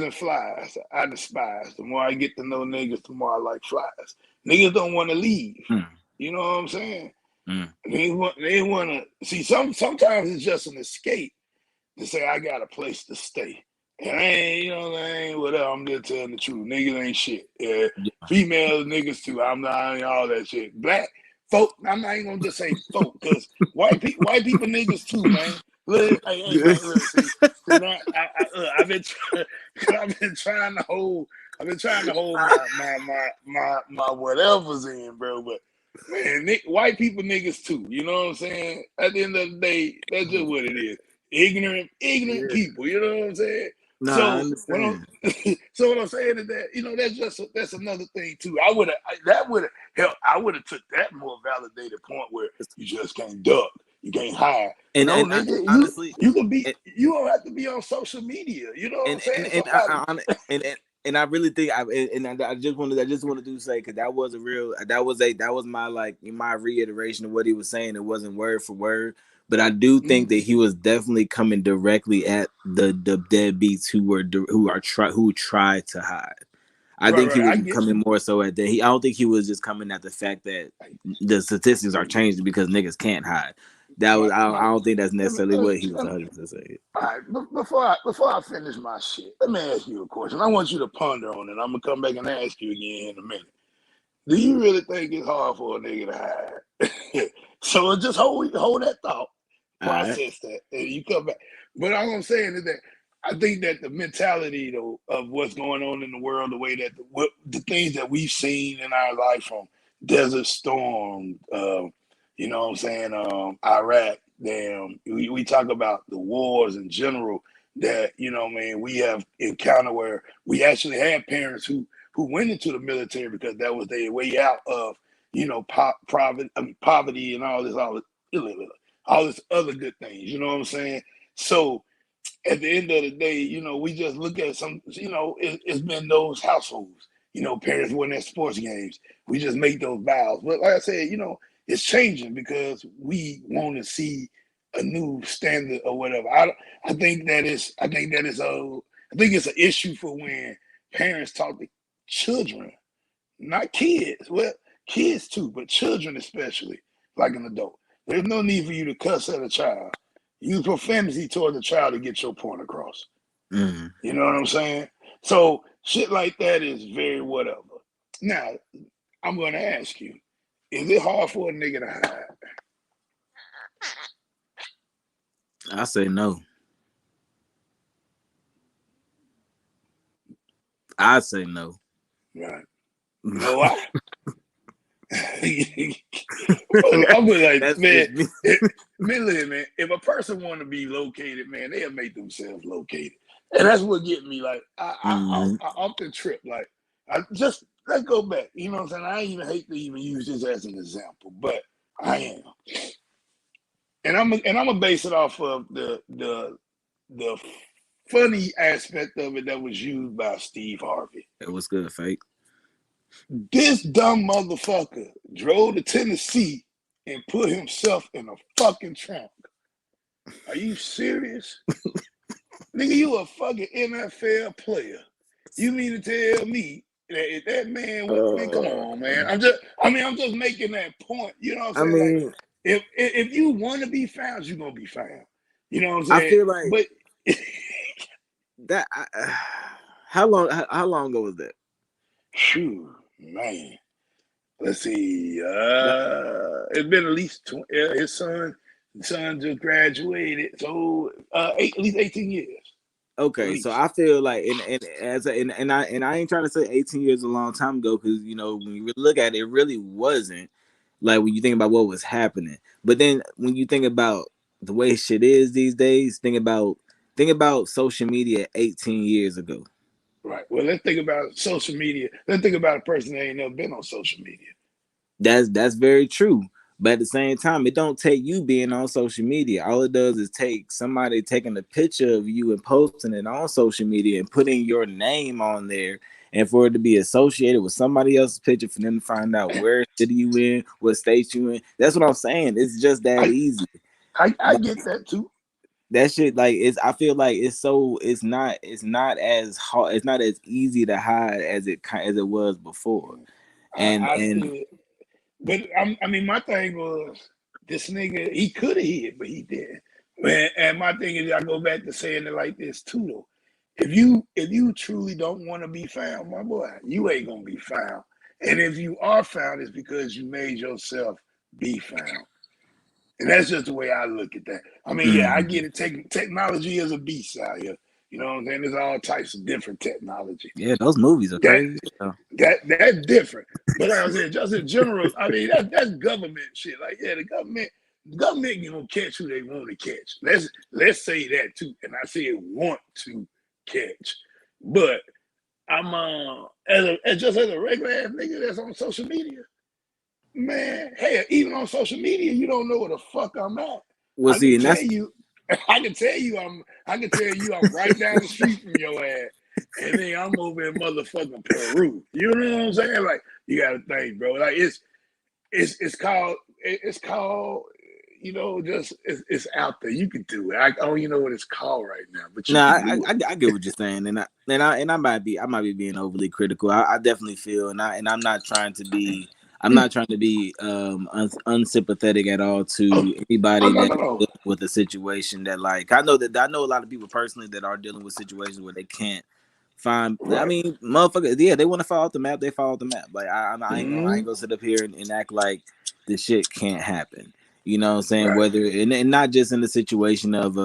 and flies, I despise. The more I get to know niggas, the more I like flies. Niggas don't want to leave. You know what I'm saying? They want to see. Sometimes it's just an escape to say I got a place to stay. And I ain't whatever. I'm just telling the truth. Niggas ain't shit. Females, niggas too. I ain't all that shit. Black folk. I'm not even gonna just say folk, because white people niggas too, man. Look, hey, man, look, see, I've been trying to hold my whatevers in, bro. But man, white people niggas too. You know what I'm saying? At the end of the day, that's just what it is. Ignorant people. You know what I'm saying? No, So I understand. What I'm saying is that that's another thing too. That would have helped. I would have took that more validated point where you just can't duck, you can't hide. And Nigga, honestly, you can be. You don't have to be on social media. You know what I'm saying? And I really think I just wanted to say, because that was my reiteration of what he was saying. It wasn't word for word, but I do think that he was definitely coming directly at the deadbeats who tried to hide. I think he was coming more so at that. I don't think he was just coming at the fact that the statistics are changing because niggas can't hide. I don't think that's necessarily what he was 100% saying. All right, before I finish my shit, let me ask you a question. I want you to ponder on it. I'm gonna come back and ask you again in a minute. Do you really think it's hard for a nigga to hide? So just hold that thought, process that, and you come back. But all I'm saying is that I think that the mentality though of what's going on in the world, the way that the things that we've seen in our life, from Desert Storm, you know what I'm saying, Iraq, we talk about the wars in general that, we have encountered where we actually had parents who went into the military because that was their way out of, poverty and all this other good things. You know what I'm saying? So at the end of the day, we just look at some, it's been those households, parents went at sports games. We just make those vows. But like I said, it's changing because we want to see a new standard or whatever. I think it's an issue for when parents talk to children, not kids. Well, kids too, but children especially, like an adult. There's no need for you to cuss at a child. Use profanity toward the child to get your point across. Mm-hmm. You know what I'm saying? So shit like that is very whatever. Now, I'm going to ask you, is it hard for a nigga to hide? I say no. I say no. Right. No, I'm like, man, man, if a person want to be located, man, they'll make themselves located. And that's what get me. Like, I often trip. Like, let's go back. You know what I'm saying? I even hate to even use this as an example, but I am. And I'm gonna base it off of the funny aspect of it that was used by Steve Harvey. It was good, fake. This dumb motherfucker drove to Tennessee and put himself in a fucking trunk. Are you serious? Nigga, you a fucking NFL player. You mean to tell me that if that man went, man, come on, man. I'm just making that point. You know what I'm I saying? Like, mean, if you want to be found, you're gonna be found. You know what I'm I saying? feel like But that. How long ago was that? Shoot, man. Let's see. That It's been at least his son just graduated, so at least 18 years, at okay, so least. I feel like and I ain't trying to say 18 years a long time ago because when you really look at it, it really wasn't like when you think about what was happening. But then when you think about the way shit is these days, think about social media 18 years ago. Right. Well, let's think about social media. Let's think about a person that ain't never been on social media. That's very true. But at the same time, it don't take you being on social media. All it does is take somebody taking a picture of you and posting it on social media and putting your name on there, and for it to be associated with somebody else's picture for them to find out where city you in, what state you in. That's what I'm saying. It's just that I easy. I Like, get that too. that shit, like I feel like it's not as hard. It's not as easy to hide as it was before. And I and feel, but I mean, my thing was this nigga. He could have hid, but he didn't. And my thing is, I go back to saying it like this too, though. If you truly don't want to be found, my boy, you ain't gonna be found. And if you are found, it's because you made yourself be found. And that's just the way I look at that. I mean, yeah, I get mm, it. Technology is a beast out here. You know what I'm saying? There's all types of different technology. yeah, those movies are That crazy. So, that's different. But like I said, just in general, I mean that's government shit. Like, yeah, the government gonna catch who they want to catch. Let's say that too. And I say want to catch. But I'm as a regular ass nigga that's on social media, man, hey, even on social media, you don't know where the fuck I'm at. well, I see, can and tell that's you, I can tell you I'm right down the street from your ass. And then I'm over in motherfucking Peru. You know what I'm saying? Like, you gotta think, bro. Like it's called, just it's out there. You can do it. I don't even know what it's called right now, but no, you can I, do I I get what you're saying, and I might be being overly critical. I definitely feel, and I'm not trying to be unsympathetic at all it. to Oh anybody no, that's no, no. dealing with a situation that, like, I know a lot of people personally that are dealing with situations where they can't find. I Right. mean, motherfuckers, yeah, they want to follow the map, they follow the map. Like, I ain't gonna Mm-hmm. sit up here and act like this shit can't happen. You know what I'm saying? Right. Whether and not just in the situation of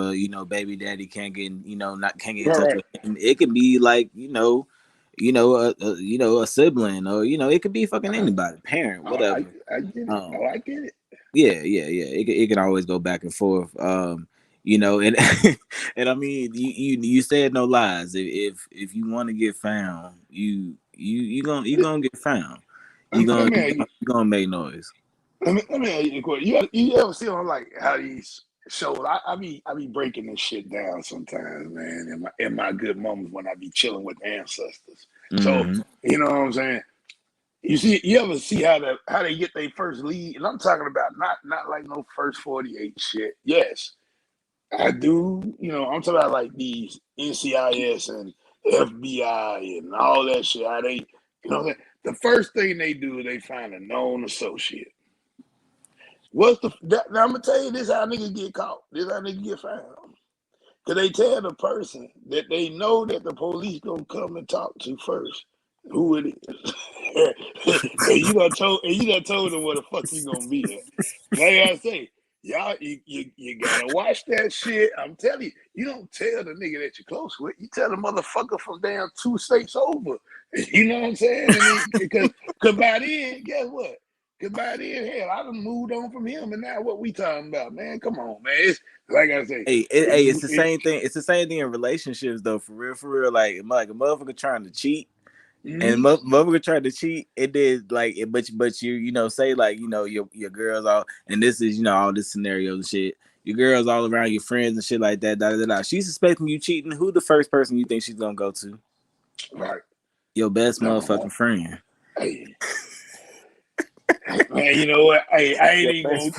baby daddy can't get not can't get in Right. touch Right. with him. It could be like a sibling, or it could be fucking Uh, anybody, parent, oh, I whatever. I get it. Um, Oh, I get it. yeah. It can always go back and forth. And and I mean, you said no lies. If you want to get found, you gonna get found. You Let gonna me you ask you. gonna, you gonna make noise. Let me ask you a question. You ever see on like how these shows? I be breaking this shit down sometimes, man. In my good moments when I be chilling with ancestors. So Hmm. you know what I'm saying. You ever see how they get their first lead? And I'm talking about not like no first 48 shit. Yes, I do. I'm talking about like these NCIS and FBI and all that shit. How they, the first thing they do is they find a known associate. Now I'm gonna tell you this: how niggas get caught. This how niggas get found. Cause they tell the person that they know that the police gonna come and talk to first who it is. and you done told them where the fuck you gonna be at. Like I say, y'all, you gotta watch that shit. I'm telling you, you don't tell the nigga that you're close with. You tell the motherfucker from down 2 states over. You know what I'm saying? And because by then, guess what? Because by then, hell, I done moved on from him, and now what we talking about, man? Come on, man. It's like I say, It's the same thing. It's the same thing in relationships, though. For real, for real. Like a motherfucker trying to cheat, and mm-hmm, motherfucker tried to cheat. It did but say like your girls all, and this is all this scenario and shit. Your girls all around your friends and shit like that. Da, da, da. She's suspecting you cheating. Who the first person you think she's gonna go to? right. Your best Number one. motherfucking friend. Hey, Man, you know what? Hey, I ain't Your even best gonna.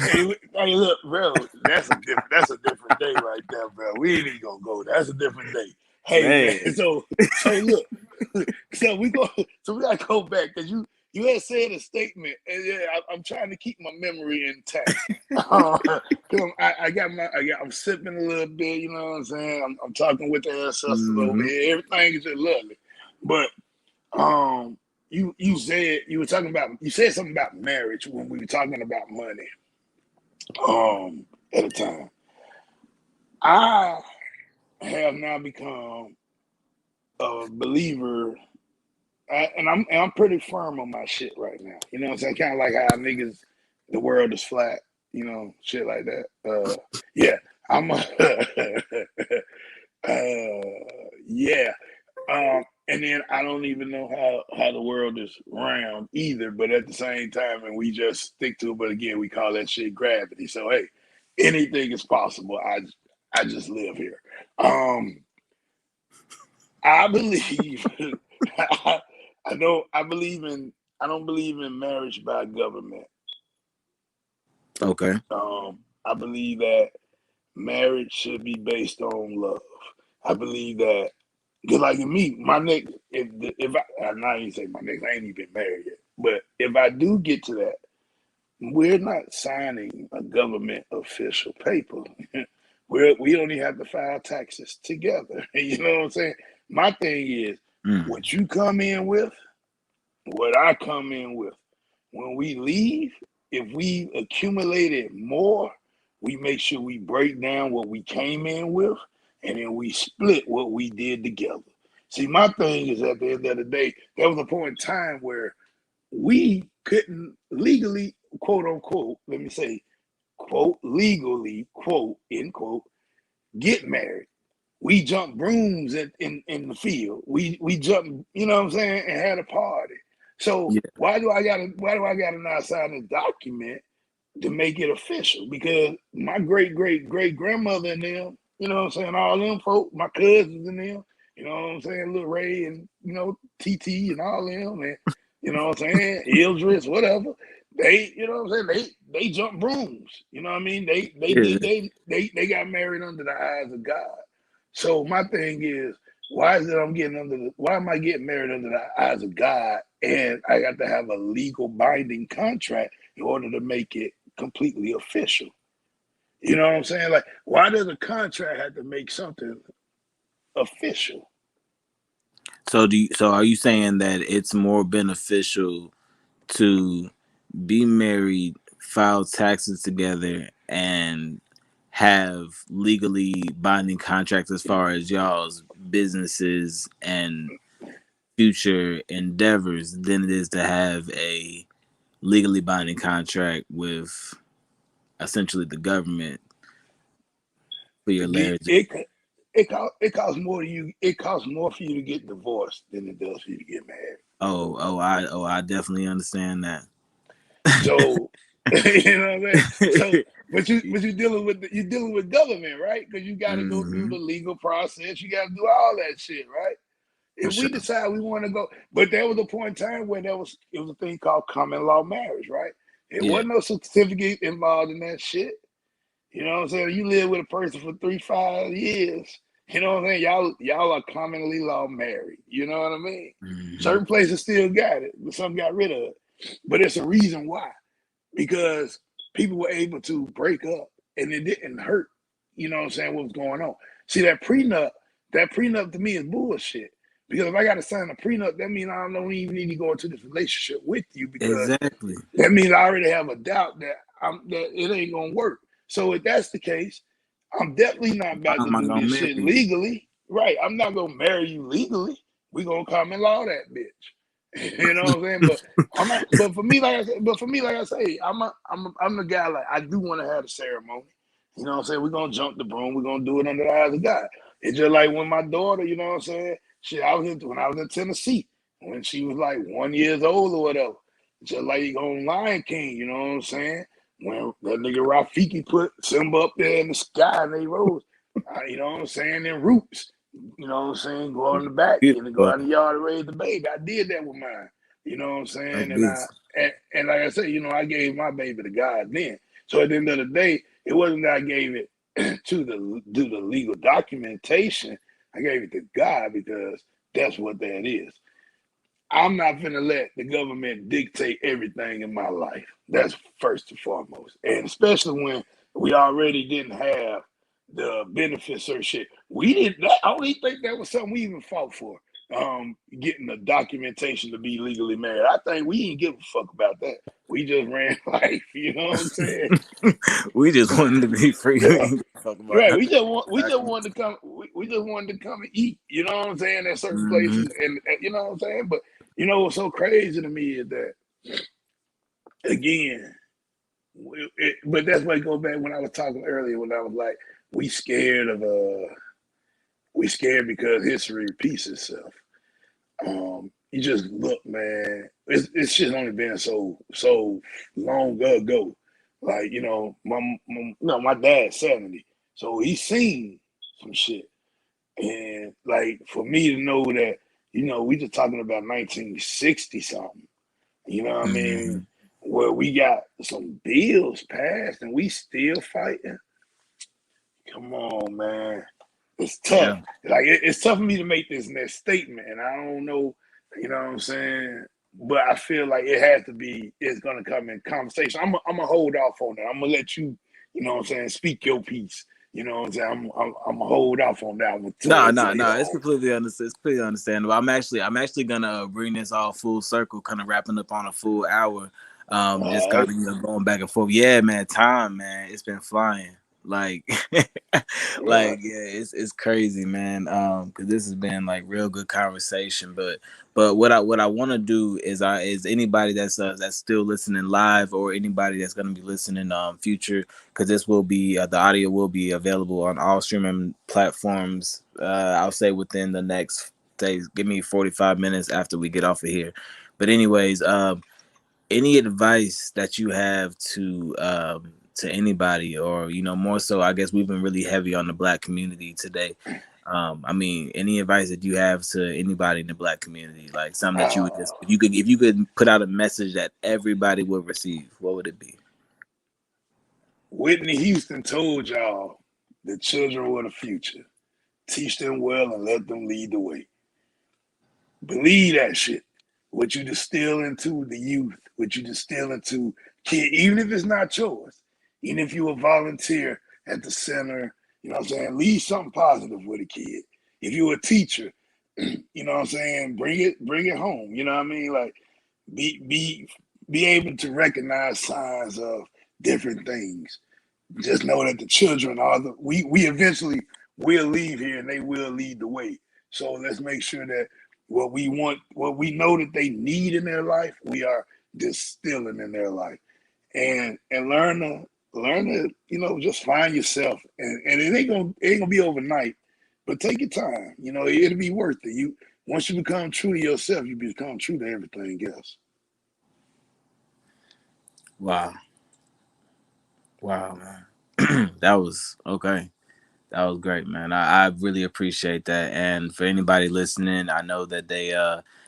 Hey, look, bro. That's a different day right there, bro. We ain't even gonna go. That's a different day. Hey, man. man. So look. So we go. So we gotta go back because you had said a statement, and yeah, I'm trying to keep my memory intact. I'm sipping a little bit. You know what I'm saying? I'm talking with the ancestors over Mm-hmm. here. Everything is just lovely, but um you said you said something about marriage when we were talking about money at a time. I have now become a believer, and I'm pretty firm on my shit right now. You know what I'm saying? Kind of like how niggas, the world is flat. You know, shit like that. Yeah, I'm a yeah. And then I don't even know how the world is round either, but at the same time, and we just stick to it. But again, we call that shit gravity. So hey, anything is possible. I just live here. I believe I don't I don't believe in marriage by government. Okay. I believe that marriage should be based on love. I believe that because like me, my next if I'm not even say my next, I ain't even been married yet. But if I do get to that, we're not signing a government official paper. We don't even have to file taxes together. You know what I'm saying? My thing is Mm. what you come in with, what I come in with. When we leave, if we accumulated more, we make sure we break down what we came in with and then we split what we did together. See, my thing is at the end of the day, there was a point in time where we couldn't legally, quote unquote, let me say, quote, legally, quote, end quote, get married. We jumped brooms in the field. We jumped, you know what I'm saying, and had a party. So Yeah. why do I gotta now sign a document to make it official? Because my great grandmother and them, you know what I'm saying, all them folk, my cousins and them, you know what I'm saying, Lil Ray and TT and all them, and you know what I'm saying, Ildris, whatever. They, you know what I'm saying, they jump brooms. You know what I mean? Yeah. They got married under the eyes of God. So my thing is, why am I getting married under the eyes of God and I got to have a legal binding contract in order to make it completely official? You know what I'm saying? Like, why does a contract have to make something official? So are you saying that it's more beneficial to be married, file taxes together, and have legally binding contracts as far as y'all's businesses and future endeavors than it is to have a legally binding contract with essentially the government for To your get marriage? it costs more to you. It costs more for you to get divorced than it does for you to get married. I definitely understand that. So you know what I'm saying. So, you're dealing with government, right? Because you got to go through Mm-hmm. the legal process. You got to do all that shit, right? For If we sure. decide we want to go, but there was a point in time where it was a thing called common law marriage, right? It Yeah. wasn't no certificate involved in that shit. You know what I'm saying? You live with a person for 3, 5 years. You know what I'm saying? Y'all are commonly law married. You know what I mean? Mm-hmm. Certain places still got it, but some got rid of it. But it's a reason why. Because people were able to break up and it didn't hurt, you know what I'm saying, what was going on. See, that prenup to me is bullshit. Because if I got to sign a prenup, that means I don't even need to go into this relationship with you because Exactly. that means I already have a doubt that it ain't gonna work. So if that's the case, I'm definitely not Why about to am I do gonna this marry shit you? legally. Right. I'm not gonna marry you legally. We gonna common law that bitch. You know what I'm saying? But for me, like I say, I'm the guy, like I do want to have a ceremony. You know what I'm saying? We're gonna jump the broom, we're gonna do it under the eyes of God. It's just like when my daughter, you know what I'm saying? When I was in Tennessee, when she was like 1 year old or whatever. Just like on Lion King, you know what I'm saying? When that nigga Rafiki put Simba up there in the sky and they rose, you know what I'm saying? In roots, you know what I'm saying? Go on the back and go Beautiful. out in the yard and raise the baby. I did that with mine. You know what I'm A saying? beast. And like I said, I gave my baby to God then. So at the end of the day, it wasn't that I gave it to the legal documentation. I gave it to God because that's what that is. I'm not gonna let the government dictate everything in my life. That's first and foremost. And especially when we already didn't have the benefits or shit. We didn't I don't even think that was something we even fought for. Getting the documentation to be legally married. I think we didn't give a fuck about that. We just ran life, you know what I'm saying? We just wanted to be free. We Yeah. ain't give a fuck about Right. nothing. We just wanted to come we just wanted to come and eat, you know what I'm saying, at certain Mm-hmm. places and you know what I'm saying? But what's so crazy to me is that again, but that's why I go back when I was talking earlier when I was like, we scared of we scared because history repeats itself. You just look, man. It's just only been so long ago. Like my dad's 70, so he's seen some shit. And like for me to know that, we just talking about 1960 something. You know what I Mm-hmm. mean? Where we got some bills passed and we still fighting. Come on, man. It's tough. Yeah. Like it's tough for me to make this next statement, and I don't know. You know what I'm saying? But I feel like it has to be. It's gonna come in conversation. I'm gonna hold off on that. I'm gonna let you. You know what I'm saying? Speak your piece. You know what I'm saying? I'm gonna hold off on that one No, until no, later no. It's on. completely understood. It's completely understandable. I'm actually gonna bring this all full circle, kind of wrapping up on a full hour. Just All kind right. of going back and forth. Yeah, man. Time, man. It's been flying. Like, Yeah. like yeah, it's crazy, man. Because this has been like real good conversation. But what I want to do is anybody that's still listening live or anybody that's gonna be listening future, because this will be the audio will be available on all streaming platforms. I'll say within the next days. Give me 45 minutes after we get off of here. But anyways, any advice that you have to anybody, or more so, I guess we've been really heavy on the Black community today. I mean, any advice that you have to anybody in the Black community, like something that you would just, Uh, if you could put out a message that everybody would receive, what would it be? Whitney Houston told y'all the children were the future. Teach them well and let them lead the way. Believe that shit. What you distill into the youth, what you distill into kid, even if it's not yours, even if you a volunteer at the center, you know what I'm saying? Leave something positive with a kid. If you're a teacher, you know what I'm saying? Bring it home. You know what I mean? Like be be be able to recognize signs of different things. Just know that the children are we eventually will leave here and they will lead the way. So let's make sure that what we know that they need in their life, we are distilling in their life. And learn to, just find yourself. And it ain't gonna be overnight, but take your time. It'll be worth it. Once you become true to yourself, you become true to everything else. Wow, wow, man. That was okay. That was great, man. I really appreciate that. And for anybody listening, I know that they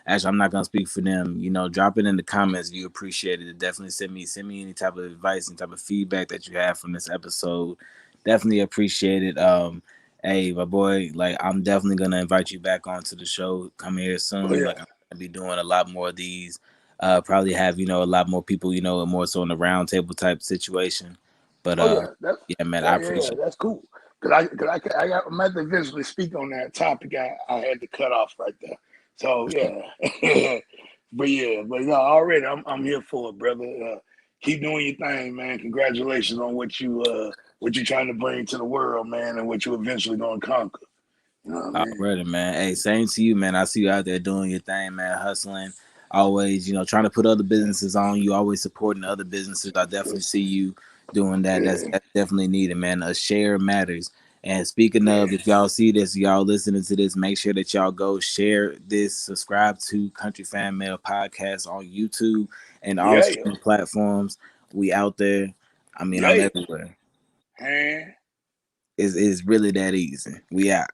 actually I'm not gonna speak for them. Drop it in the comments if you appreciate it. Definitely send me any type of advice, any type of feedback that you have from this episode. Definitely appreciate it. Hey, my boy, like I'm definitely gonna invite you back onto the show. Come here Oh soon. yeah. Like I'm gonna be doing a lot more of these. Probably have, a lot more people, more so in the round table type situation. But Oh yeah. That's yeah, man, I yeah. appreciate That's cool. I'm at to eventually speak on that topic. I had to cut off right there. So yeah. But no, already I'm here for it, brother. Keep doing your thing, man. Congratulations on what you're trying to bring to the world, man, and what you're eventually gonna conquer. You know what I mean? Already, man. Hey, same to you, man. I see you out there doing your thing, man, hustling. Always, trying to put other businesses on. You always supporting other businesses. I definitely see you doing that. That's Yeah, that's definitely needed, man. A share matters. And speaking yeah, of, if y'all see this, y'all listening to this, make sure that y'all go share this, subscribe to Country Fan Mail Podcast on YouTube and all yeah, yeah, streaming platforms. We out there. I mean, I'm yeah. everywhere. Man. It's really that easy. We out.